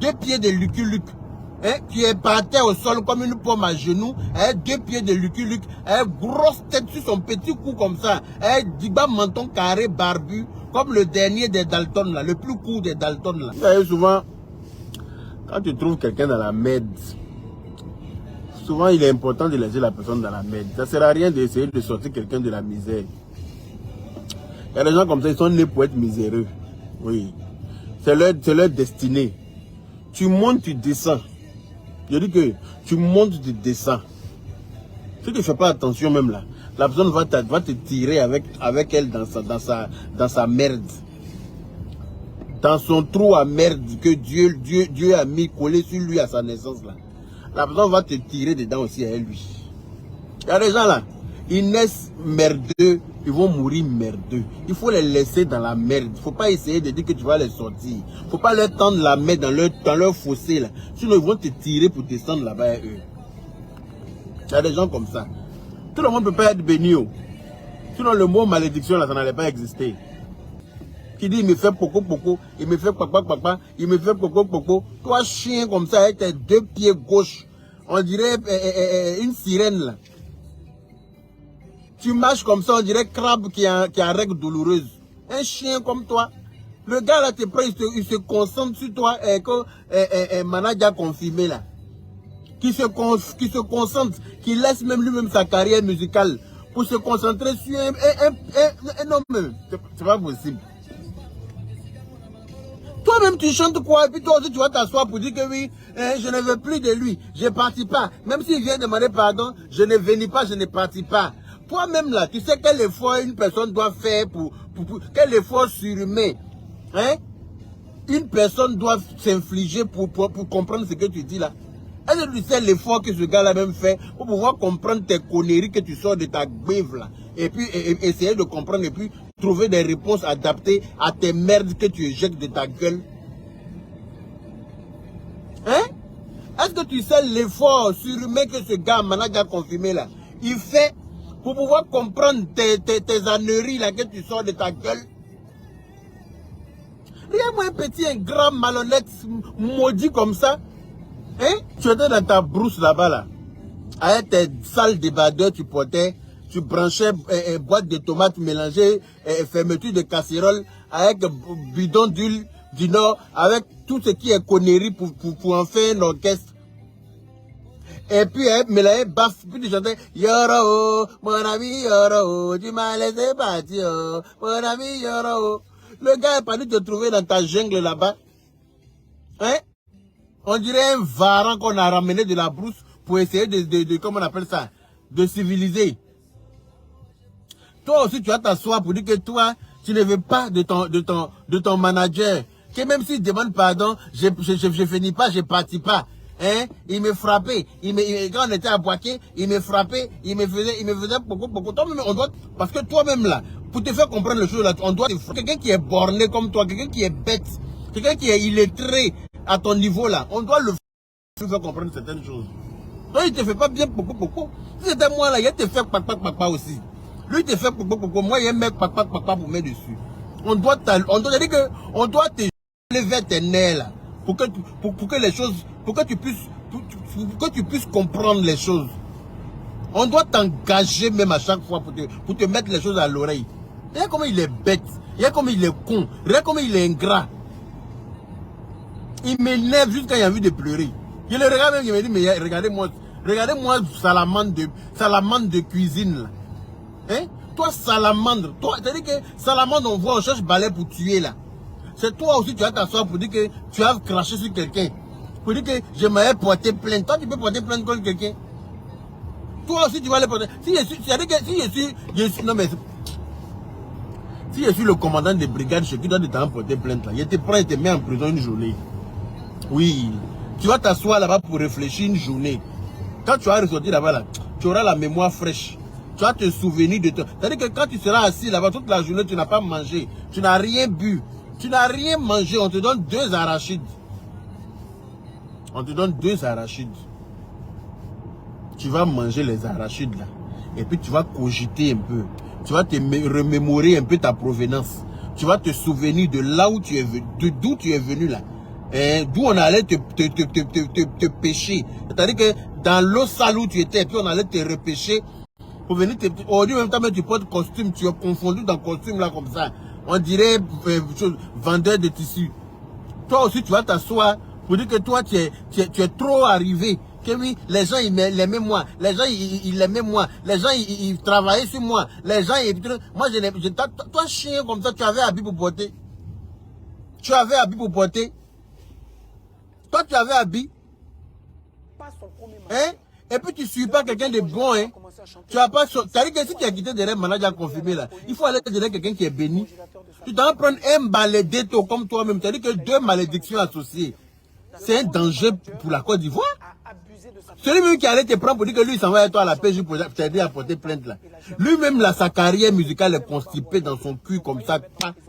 2 pieds de Lucky Luke. Hein, qui est par terre au sol comme une pomme à genoux, hein, 2 pieds de Lucky Luke, hein, grosse tête sur son petit cou comme ça, hein, diba menton carré barbu, comme le dernier des Dalton là, le plus court des Dalton là. Vous savez, souvent, quand tu trouves quelqu'un dans la merde, souvent il est important de laisser la personne dans la merde. Ça ne sert à rien d'essayer de sortir quelqu'un de la misère. Il y a des gens comme ça, ils sont nés pour être miséreux. Oui. C'est leur destinée. Tu montes, tu descends. Je dis que tu montes, tu descends. Si tu ne fais pas attention même là, la personne va te tirer avec elle dans sa merde. Dans son trou à merde que Dieu a mis collé sur lui à sa naissance là. La personne va te tirer dedans aussi à lui. Il y a des gens là, ils naissent merdeux, ils vont mourir merdeux. Il faut les laisser dans la merde. Il ne faut pas essayer de dire que tu vas les sortir. Il ne faut pas leur tendre la main dans leur fossé là. Sinon ils vont te tirer pour descendre là-bas eux. Il y a des gens comme ça. Tout le monde ne peut pas être béni. Sinon le mot malédiction là, ça n'allait pas exister. Qui dit il me fait poco poco, il me fait papa papa, il me fait poco poco. Toi chien comme ça avec tes 2 pieds gauche, on dirait une sirène là. Tu marches comme ça, on dirait crabe qui a règle douloureuse. Un chien comme toi. Le gars là te prend, il se concentre sur toi comme manager confirmé là. Qui se concentre, qui laisse même lui-même sa carrière musicale pour se concentrer sur un homme. C'est pas possible. Toi-même tu chantes quoi, et puis toi aussi tu vas t'asseoir pour dire que oui, je ne veux plus de lui, je ne partis pas. Même s'il vient demander pardon, je ne venais pas, je ne partis pas. Toi-même là, tu sais quel effort une personne doit faire quel effort surhumain, hein? Une personne doit s'infliger pour comprendre ce que tu dis là. Est-ce que tu sais l'effort que ce gars-là même fait pour pouvoir comprendre tes conneries que tu sors de ta grève là, et puis essayer de comprendre et puis trouver des réponses adaptées à tes merdes que tu éjectes de ta gueule? Hein? Est-ce que tu sais l'effort surhumain que ce gars, manager confirmé là, il fait pour pouvoir comprendre tes âneries là que tu sors de ta gueule? Regarde-moi un petit ingrat malhonnête maudit comme ça. Hein? Tu étais dans ta brousse là-bas là. Avec tes sales débardeurs, tu branchais boîte de tomates mélangées, fermeture de casserole, avec bidon d'huile du Nord, avec tout ce qui est connerie pour en faire un orchestre. Et puis, mélangé baffe, puis tu chantais Yoro, mon ami Yoro, tu m'as laissé partir, mon ami Yoro. Le gars est parti te trouver dans ta jungle là-bas. Hein? On dirait un varan qu'on a ramené de la brousse pour essayer de comment on appelle ça, de civiliser. Toi aussi, tu vas t'asseoir pour dire que toi, tu ne veux pas de ton manager. Que même s'il demande pardon, je finis pas, je partis pas. Hein? Il me frappait. Quand on était à Boaké, il me frappait, il me faisait beaucoup. Toi-même, on doit, parce que toi-même là, pour te faire comprendre les choses là, on doit, quelqu'un qui est borné comme toi, quelqu'un qui est bête, quelqu'un qui est illettré à ton niveau là, on doit le faire comprendre certaines choses. Toi, il te fait pas bien beaucoup. Si c'était moi là, il te fait papa aussi. Lui, il te fait beaucoup. Moi, il y a un mec papa pour mettre dessus. On doit te lever tes nerfs là, pour que les choses, pour que tu puisses comprendre les choses. On doit t'engager même à chaque fois pour te mettre les choses à l'oreille. Regarde comment il est bête, regarde comment il est con, regarde comment il est ingrat. Il m'énerve juste quand il a envie de pleurer. Je le regarde même, il me dit, mais regardez-moi salamandre de cuisine là. Hein? Toi salamandre, c'est-à-dire que salamandre on cherche balai pour tuer là. C'est toi aussi tu vas t'asseoir pour dire que tu as craché sur quelqu'un. Pour dire que je m'avais porté plainte. Toi tu peux porter plainte contre quelqu'un. Toi aussi tu vas le porter. Si je suis le commandant de brigade, je dois te porter plainte là. Je te prends et te mets en prison une journée. Oui. Tu vas t'asseoir là-bas pour réfléchir une journée. Quand tu vas ressortir là-bas là, tu auras la mémoire fraîche. Tu vas te souvenir de toi. C'est-à-dire que quand tu seras assis là-bas toute la journée, tu n'as pas mangé. Tu n'as rien bu. Tu n'as rien mangé. On te donne 2 arachides. On te donne 2 arachides. Tu vas manger les arachides là. Et puis tu vas cogiter un peu. Tu vas te remémorer un peu ta provenance. Tu vas te souvenir de là où tu es venu, d'où tu es venu là. d'où on allait te pêcher. C'est-à-dire que dans l'eau sale où tu étais, puis on allait te repêcher pour venir te... Aujourd'hui, même temps, tu portes costume, tu es confondu dans costume là comme ça. On dirait vendeur de tissus. Toi aussi, tu vas t'asseoir pour dire que toi, tu es trop arrivé. Que oui, les gens, ils l'aimaient moi. Les gens, ils l'aimaient moi. Les gens, ils travaillaient sur moi. Les gens, moi, toi, chien comme ça, tu avais habit pour porter. Tu avais habit pour porter. Toi, tu avais habit. Hein? Et puis, tu ne suis pas quelqu'un de bon, hein? Tu as pas... C'est-à-dire que si tu as quitté derrière un manager confirmé, là, il faut aller derrière quelqu'un qui est béni. Tu dois prendre un malédicto comme toi-même. C'est-à-dire que 2 malédictions associées. C'est un danger pour la Côte d'Ivoire. Celui-même qui allait te prendre pour dire que lui, il s'en va avec toi à la pêche pour t'aider à porter plainte là. Lui-même, là, sa carrière musicale est constipée dans son cul comme ça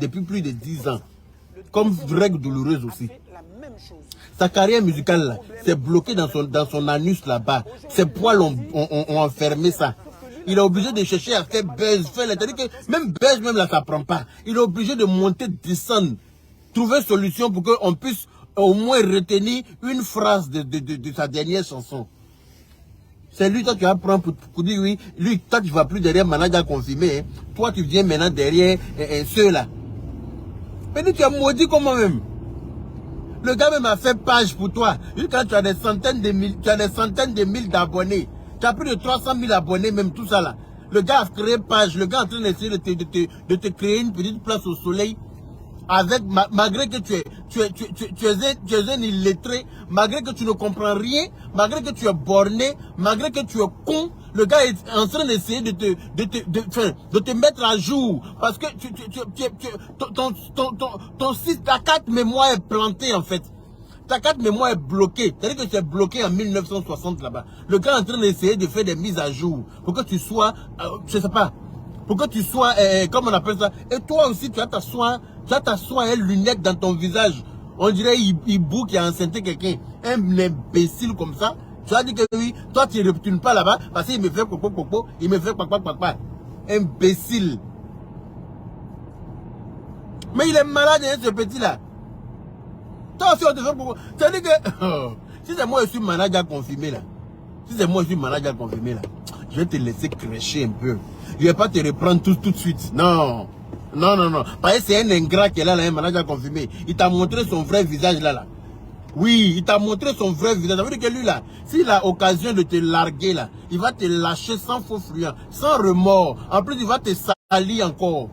depuis plus de 10 ans. Comme règle douloureuse aussi. Sa carrière musicale là, c'est bloqué dans son anus là-bas. Ses poils ont enfermé ça. Il est obligé de chercher à faire buzz. C'est-à-dire que même buzz, même là, ça prend pas. Il est obligé de monter, descendre. Trouver solution pour qu'on puisse au moins retenir une phrase de sa dernière chanson. C'est lui, toi, tu vas prendre pour dire oui. Lui, toi, tu ne vas plus derrière manager confirmé. Hein. Toi, tu viens maintenant derrière ceux-là. Mais lui, tu as maudit comment même. Le gars même a fait page pour toi. Quand tu as des centaines de mille d'abonnés. Tu as plus de 300 000 abonnés, même tout ça là. Le gars a créé page. Le gars est en train d'essayer de te créer une petite place au soleil. Avec, malgré que tu es un illettré, malgré que tu ne comprends rien, malgré que tu es borné, malgré que tu es con, le gars est en train d'essayer de te mettre à jour. Parce que ta carte mémoire est plantée en fait. Ta carte mémoire est bloquée. C'est-à-dire que tu es bloqué en 1960 là-bas. Le gars est en train d'essayer de faire des mises à jour. Pour que tu sois, je sais pas, pour que tu sois, comment on appelle ça. Et toi aussi, tu vas t'asseoir une lunette dans ton visage. On dirait Hibou qui a enceinté quelqu'un. Un imbécile comme ça. Tu vas dire que oui, toi tu ne retournes pas là-bas parce qu'il me fait popo, il me fait papa. Imbécile. Mais il est malade, hein, ce petit-là. Toi aussi, on te fait popo. C'est-à-dire que, si c'est moi, je suis manager confirmé là. Si c'est moi, je suis manager confirmé là. Je vais te laisser crêcher un peu. Je ne vais pas te reprendre tout de suite. Non. Non. Parce que c'est un ingrat qui est là, un manager confirmé. Il t'a montré son vrai visage là. Oui, il t'a montré son vrai visage. Ça veut dire que lui là, s'il a occasion de te larguer là, il va te lâcher sans faux fuyant, sans remords. En plus, il va te salir encore.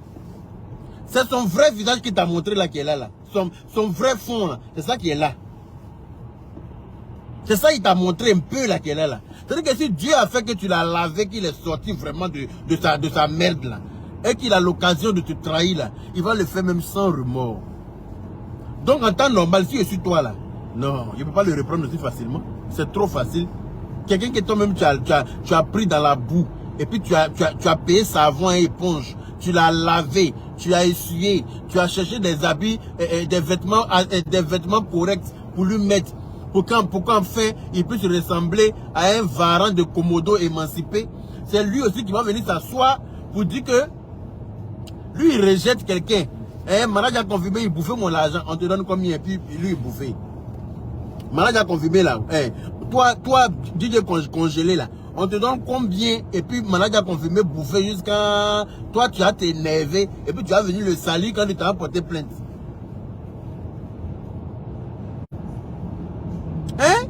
C'est son vrai visage qu'il t'a montré là qui est là. Son vrai fond là, c'est ça qui est là. C'est ça qu'il t'a montré un peu là qui est là. C'est-à-dire que si Dieu a fait que tu l'as lavé, qu'il est sorti vraiment de sa merde là, et qu'il a l'occasion de te trahir là, il va le faire même sans remords. Donc en temps normal, si je suis toi là, non, je ne peux pas le reprendre aussi facilement. C'est trop facile. Quelqu'un que toi-même tu as pris dans la boue, et puis tu as payé savon et éponge, tu l'as lavé, tu l'as essuyé, tu as cherché des habits, des vêtements corrects pour lui mettre. Pour qu'enfin il puisse ressembler à un varan de Komodo émancipé. C'est lui aussi qui va venir s'asseoir pour dire que lui il rejette quelqu'un. Manager confirmé, il bouffait mon argent, on te donne combien et puis lui il bouffait. Manager confirmé là, toi DJ congelé là, on te donne combien et puis manager confirmé bouffé jusqu'à toi tu as t'énervé et puis tu vas venir le salir quand il t'a porté plainte. Hein?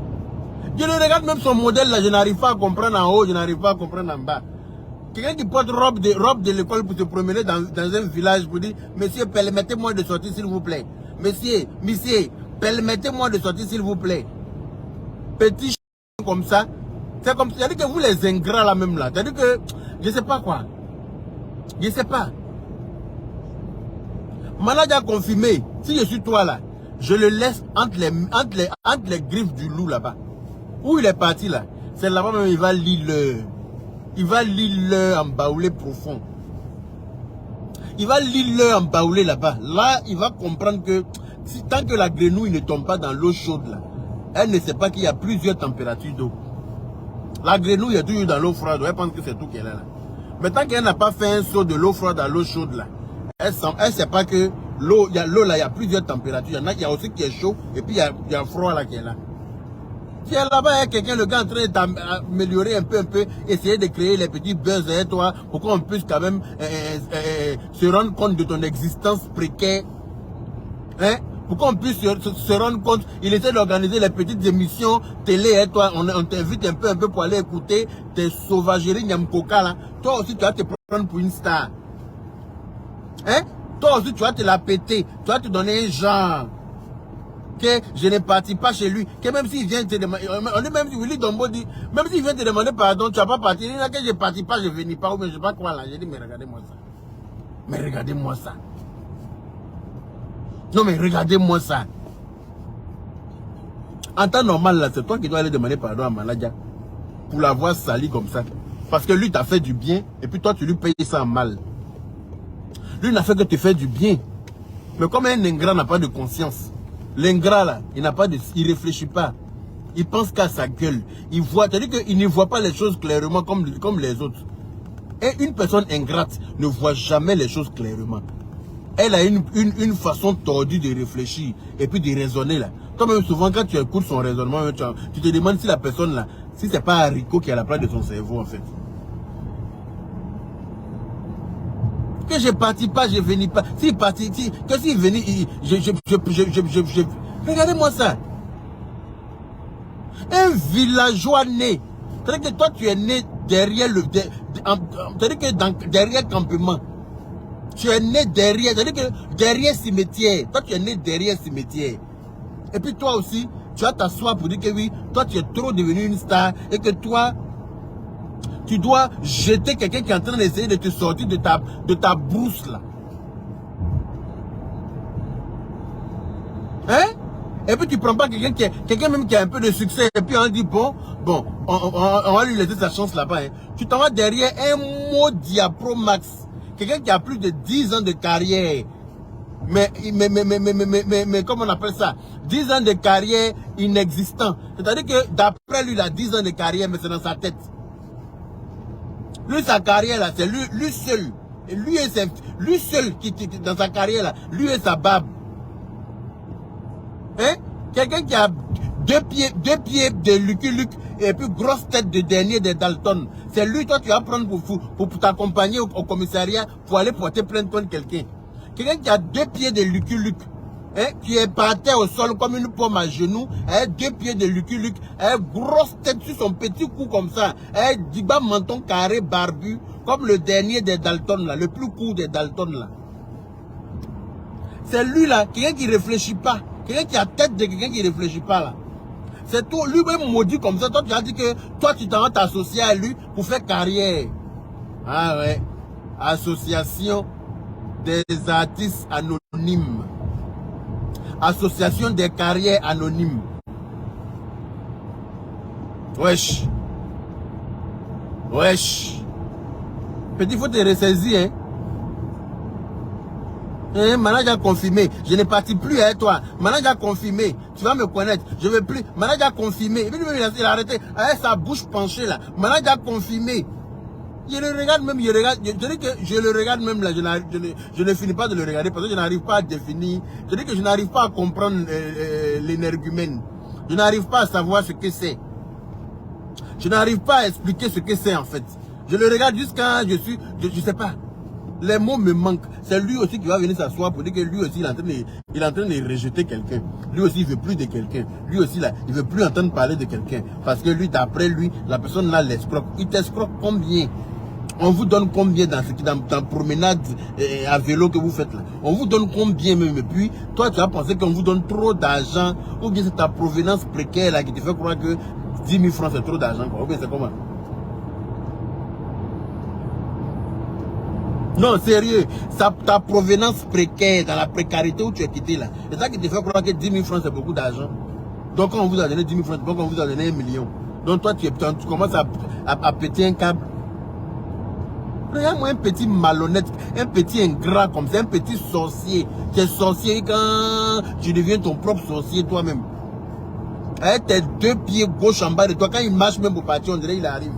Je le regarde même son modèle là, je n'arrive pas à comprendre en haut, je n'arrive pas à comprendre en bas. Quelqu'un qui porte robe de l'école pour se promener dans un village pour dire, monsieur, permettez-moi de sortir s'il vous plaît. Monsieur, permettez-moi de sortir s'il vous plaît. Petit comme ça. C'est comme, c'est-à-dire que vous les ingrats là même là, c'est-à-dire que, je sais pas quoi. Je sais pas. Manager confirmé, si je suis toi là, je le laisse entre les griffes du loup là-bas. Où il est parti là, c'est là-bas même il va lire il va lire en baoulé profond. Il va lire en baoulé là-bas. Là, il va comprendre que tant que la grenouille ne tombe pas dans l'eau chaude là, elle ne sait pas qu'il y a plusieurs températures d'eau. La grenouille est toujours dans l'eau froide, elle pense que c'est tout qu'elle est là. Mais tant qu'elle n'a pas fait un saut de l'eau froide à l'eau chaude là, elle ne sait pas que L'eau, là, il y a plusieurs températures. Il y a aussi qui est chaud et puis il y a froid là qui est là. Tu es là-bas, il y a quelqu'un, le gars en train d'améliorer un peu, essayer de créer les petits buzz, toi, pour qu'on puisse quand même se rendre compte de ton existence précaire. Hein? Pour qu'on puisse se rendre compte, il essaie d'organiser les petites émissions télé, toi, on t'invite un peu pour aller écouter tes sauvageries Nyamkoka là. Toi aussi, tu vas te prendre pour une star. Hein? Toi aussi, tu vas te la péter, tu vas te donner un genre. Que je ne partis pas chez lui, que même s'il vient te demander, même si Willy Dombo dit, même s'il vient te demander pardon, tu vas pas partir, il dit que je ne partis pas, je ne venais pas, ou bien je ne sais pas quoi là. J'ai dit, mais regardez-moi ça. Mais regardez-moi ça. Non mais regardez-moi ça. En temps normal là, c'est toi qui dois aller demander pardon à Maladja pour l'avoir sali comme ça. Parce que lui t'a fait du bien et puis toi tu lui payes ça en mal. Lui n'a fait que te faire du bien. Mais comme un ingrat n'a pas de conscience, l'ingrat là, il n'a pas de, il réfléchit pas. Il pense qu'à sa gueule. Il voit, c'est-à-dire qu'il ne voit pas les choses clairement comme les autres. Et une personne ingrate ne voit jamais les choses clairement. Elle a une façon tordue de réfléchir et puis de raisonner là. Toi-même souvent quand tu écoutes son raisonnement, tu te demandes si la personne là, si c'est pas haricot qui est à la place de son cerveau en fait. Que je partis pas, je venais pas. S'il partit, que s'il venait, regardez-moi ça. Un villageois né. C'est-à-dire que toi tu es né derrière c'est-à-dire que derrière campement. Tu es né derrière, c'est-à-dire que derrière cimetière. Toi, tu es né derrière cimetière. Et puis toi aussi, tu vas t'asseoir pour dire que oui, toi, tu es trop devenu une star et que toi, tu dois jeter quelqu'un qui est en train d'essayer de te sortir de ta brousse là. Hein? Et puis tu prends pas quelqu'un même qui a un peu de succès et puis on dit bon, on va lui laisser sa chance là-bas. Hein. Tu t'en vas derrière un mot Diapro Max. Quelqu'un qui a plus de 10 ans de carrière, mais comment on appelle ça? 10 ans de carrière inexistant. C'est-à-dire que d'après lui, il a 10 ans de carrière, mais c'est dans sa tête. Lui, sa carrière là, c'est lui seul. Et lui seul qui dans sa carrière là, lui et sa barbe. Hein? Quelqu'un qui a deux pieds de Lucky Luke et puis grosse tête de dernier de Dalton. C'est lui, toi, tu vas prendre pour t'accompagner au commissariat pour aller porter plainte contre quelqu'un. Quelqu'un qui a 2 pieds de Lucky Luke, hein, qui est par terre au sol comme une pomme à genoux, hein, 2 pieds de Lucky Luke, hein, grosse tête sur son petit cou comme ça, hein, diba menton carré barbu, comme le dernier des Dalton là, le plus court des Dalton là. C'est lui là, quelqu'un qui réfléchit pas. Quelqu'un qui a tête de quelqu'un qui ne réfléchit pas là. C'est toi, lui-même maudit comme ça. Toi, tu as dit que toi, tu t'en vas t'associer à lui pour faire carrière. Ah ouais. Association des artistes anonymes. Association des carrières anonymes. Wesh. Wesh. Petit, faut te ressaisir, hein. Manager confirmé, je ne partis plus avec toi. Manager confirmé, tu vas me connaître, je ne veux plus. Manager confirmé, il a arrêté avec sa bouche penchée là. Manager confirmé. Je le regarde même, je dis que je le regarde même là, je ne finis pas de le regarder parce que je n'arrive pas à définir. Je dis que je n'arrive pas à comprendre l'énergumène. Je n'arrive pas à savoir ce que c'est. Je n'arrive pas à expliquer ce que c'est en fait. Je le regarde jusqu'à je sais pas. Les mots me manquent. C'est lui aussi qui va venir s'asseoir pour dire que lui aussi il est en train de rejeter quelqu'un. Lui aussi il veut plus de quelqu'un. Lui aussi là, il veut plus entendre parler de quelqu'un. Parce que lui, d'après lui, la personne là l'escroque. Il t'escroque combien? On vous donne combien dans promenade à vélo que vous faites là? On vous donne combien même? Et puis, toi tu as pensé qu'on vous donne trop d'argent, ou bien c'est ta provenance précaire là qui te fait croire que 10 000 francs c'est trop d'argent, ou bien c'est comment? Non, sérieux, ta provenance précaire, dans la précarité où tu es quitté là, c'est ça qui te fait croire que 10 000 francs c'est beaucoup d'argent. Donc quand on vous a donné 10 000 francs, c'est pas qu'on vous a donné 1 million. Donc toi tu commences à péter un câble. Regarde-moi un petit malhonnête, un petit ingrat comme ça, un petit sorcier. Tu es sorcier quand tu deviens ton propre sorcier toi-même. Avec tes 2 pieds gauche en bas de toi, quand il marche même pour partir, on dirait qu'il arrive.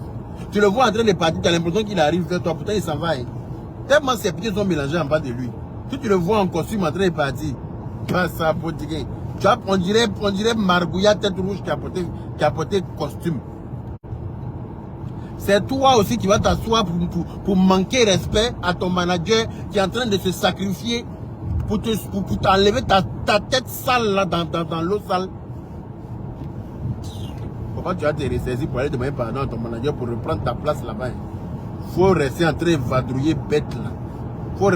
Tu le vois en train de partir, tu as l'impression qu'il arrive vers toi, pourtant il s'en va. Hein. Tellement ses pieds sont mélangés en bas de lui. Si tu le vois en costume en train de partir, pas ça, tu vois, on dirait Margouilla tête rouge qui a porté costume. C'est toi aussi qui vas t'asseoir pour manquer respect à ton manager qui est en train de se sacrifier pour t'enlever ta tête sale là dans l'eau sale. Pourquoi tu vas te ressaisir pour aller demander pardon à ton manager pour reprendre ta place là-bas? Faut rester en train de vadrouiller bête là. Faut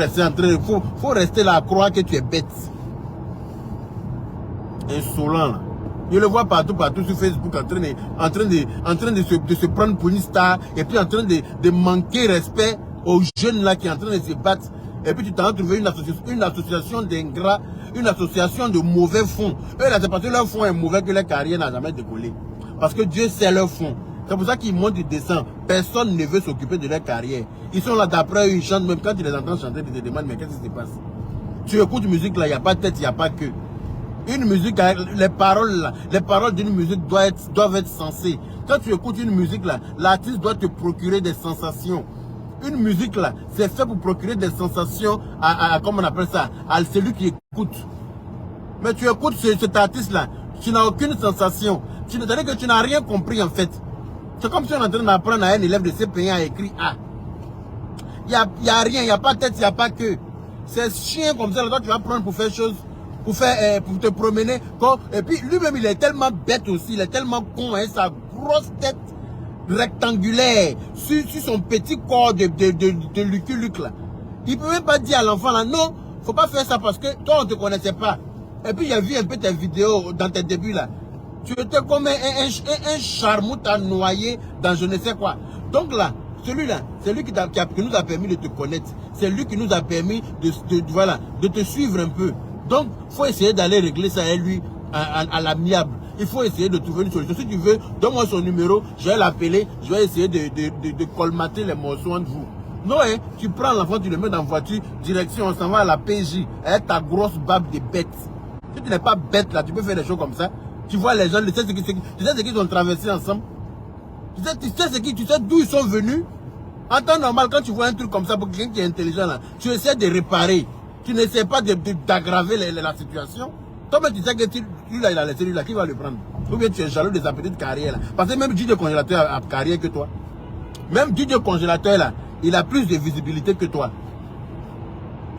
rester là à croire que tu es bête. Insolent là. Je le vois partout sur Facebook en train de se prendre pour une star et puis en train de manquer respect aux jeunes là qui sont en train de se battre. Et puis tu t'en as trouvé une association d'ingrats, une association de mauvais fonds. Eux là, c'est parce que leur fonds est mauvais que leur carrière n'a jamais décollé. Parce que Dieu sait leur fonds. C'est pour ça qu'ils montent du dessin. Personne ne veut s'occuper de leur carrière. Ils sont là d'après eux, ils chantent. Même quand tu les entends chanter, tu te demandes mais qu'est-ce qui se passe? Tu écoutes une musique là, il n'y a pas de tête, il n'y a pas queue. Une musique, les paroles d'une musique doivent être sensées. Quand tu écoutes une musique là, l'artiste doit te procurer des sensations. Une musique là, c'est fait pour procurer des sensations comment on appelle ça, à celui qui écoute. Mais tu écoutes cet artiste là, tu n'as aucune sensation. C'est-à-dire que tu n'as rien compris en fait. C'est comme si on est en train d'apprendre à un élève de CP1 à écrire A. Il n'y a rien, il n'y a pas de tête, il n'y a pas que. C'est chien comme ça, là, toi tu vas prendre pour faire chose. Pour te promener. Et puis lui-même, il est tellement bête aussi, il est tellement con, hein, sa grosse tête rectangulaire sur son petit corps de Lucky Luke là. Il ne peut même pas dire à l'enfant là, non, faut pas faire ça parce que toi, on ne te connaissait pas. Et puis, j'ai vu un peu tes vidéos dans tes débuts là. Tu étais comme un charmoute à noyer dans je ne sais quoi. Donc là, celui-là, c'est lui qui nous a permis de te connaître. C'est lui qui nous a permis de te suivre un peu. Donc, il faut essayer d'aller régler ça à lui à l'amiable. Il faut essayer de trouver une solution. Si tu veux, donne-moi son numéro, je vais l'appeler, je vais essayer de colmater les morceaux entre vous. Non, hein, tu prends l'enfant, tu le mets dans la voiture, direction, on s'en va à la PJ, avec ta grosse barbe de bête. Si tu n'es pas bête là, tu peux faire des choses comme ça. Tu vois les gens, tu sais ce qu'ils ont traversé ensemble. Tu sais d'où ils sont venus. En temps normal, quand tu vois un truc comme ça, pour quelqu'un qui est intelligent là, tu essaies de réparer. Tu n'essaies pas d'aggraver la situation. Toi, tu sais que lui, là, il a laissé lui, là, qui va le prendre? Ou bien tu es jaloux de sa petite carrière, là. Parce que même DJ Congélateur a carrière que toi. Même DJ Congélateur, là, il a plus de visibilité que toi.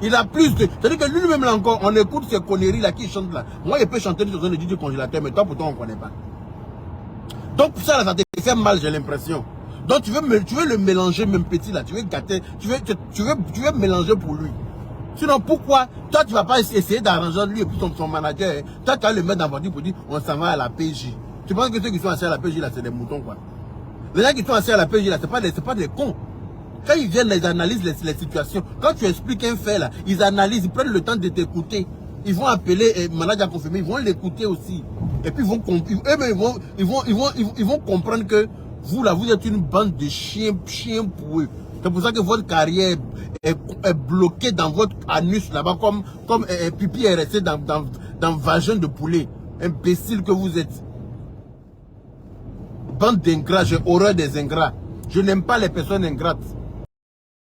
Il a plus de... C'est-à-dire que lui-même, là encore, on écoute ces conneries, là, qui chantent, là. Moi, il peut chanter sur de DJ Congélateur, mais toi, pourtant, on ne connaît pas. Donc, ça, là, ça te fait mal, j'ai l'impression. Donc, tu veux le mélanger, même petit, là. Tu veux gâter, tu veux mélanger pour lui. Sinon, pourquoi toi, tu ne vas pas essayer d'arranger lui et puis son manager, hein. Toi, tu vas le mettre dans la voiture pour dire on s'en va à la PJ. Tu penses que ceux qui sont assis à la PJ, là, c'est des moutons, quoi. Les gens qui sont assis à la PJ, là, c'est pas des cons. Quand ils viennent, ils analysent les situations. Quand tu expliques un fait, là, ils analysent, ils prennent le temps de t'écouter. Ils vont appeler manager confirmé, ils vont l'écouter aussi. Et puis, ils vont comprendre que vous, là, vous êtes une bande de chiens pour eux. C'est pour ça que votre carrière est bloquée dans votre anus là-bas, comme pipi est resté dans vagin de poulet. Imbécile que vous êtes. Bande d'ingrats, j'ai horreur des ingrats. Je n'aime pas les personnes ingrates.